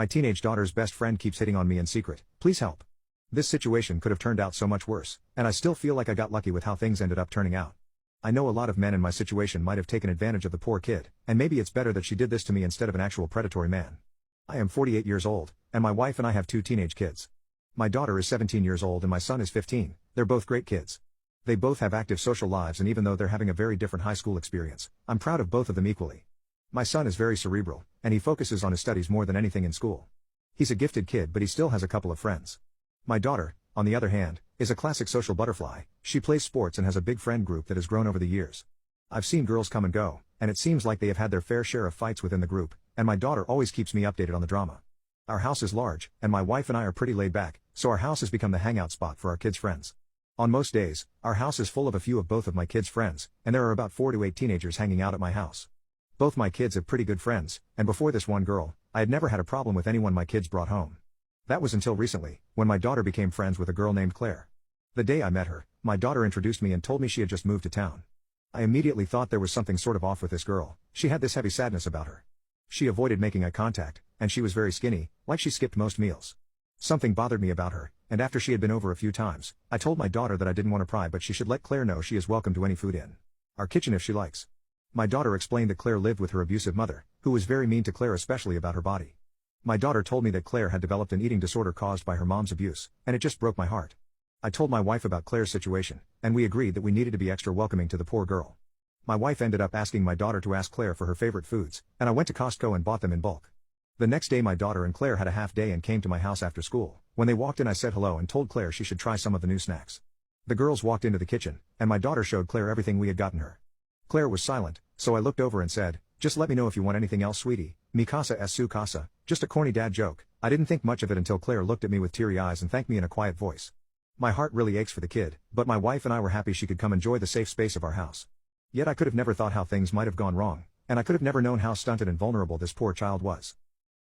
My teenage daughter's best friend keeps hitting on me in secret. Please help. This situation could have turned out so much worse, and I still feel like I got lucky with how things ended up turning out. I know a lot of men in my situation might have taken advantage of the poor kid, and maybe it's better that she did this to me instead of an actual predatory man. I am 48 years old, and my wife and I have 2 teenage kids. My daughter is 17 years old and my son is 15, they're both great kids. They both have active social lives, and even though they're having a very different high school experience, I'm proud of both of them equally. My son is very cerebral, and he focuses on his studies more than anything in school. He's a gifted kid, but he still has a couple of friends. My daughter, on the other hand, is a classic social butterfly. She plays sports and has a big friend group that has grown over the years. I've seen girls come and go, and it seems like they have had their fair share of fights within the group, and my daughter always keeps me updated on the drama. Our house is large, and my wife and I are pretty laid back, so our house has become the hangout spot for our kids' friends. On most days, our house is full of a few of both of my kids' friends, and there are about 4 to 8 teenagers hanging out at my house. Both my kids have pretty good friends, and before this one girl, I had never had a problem with anyone my kids brought home. That was until recently, when my daughter became friends with a girl named Claire. The day I met her, my daughter introduced me and told me she had just moved to town. I immediately thought there was something sort of off with this girl. She had this heavy sadness about her. She avoided making eye contact, and she was very skinny, like she skipped most meals. Something bothered me about her, and after she had been over a few times, I told my daughter that I didn't want to pry, but she should let Claire know she is welcome to any food in our kitchen if she likes. My daughter explained that Claire lived with her abusive mother, who was very mean to Claire, especially about her body. My daughter told me that Claire had developed an eating disorder caused by her mom's abuse, and it just broke my heart. I told my wife about Claire's situation, and we agreed that we needed to be extra welcoming to the poor girl. My wife ended up asking my daughter to ask Claire for her favorite foods, and I went to Costco and bought them in bulk. The next day my daughter and Claire had a half day and came to my house after school. When they walked in, I said hello and told Claire she should try some of the new snacks. The girls walked into the kitchen, and my daughter showed Claire everything we had gotten her. Claire was silent, so I looked over and said, "Just let me know if you want anything else, sweetie. Mi casa es su casa," just a corny dad joke. I didn't think much of it until Claire looked at me with teary eyes and thanked me in a quiet voice. My heart really aches for the kid, but my wife and I were happy she could come enjoy the safe space of our house. Yet I could have never thought how things might have gone wrong, and I could have never known how stunted and vulnerable this poor child was.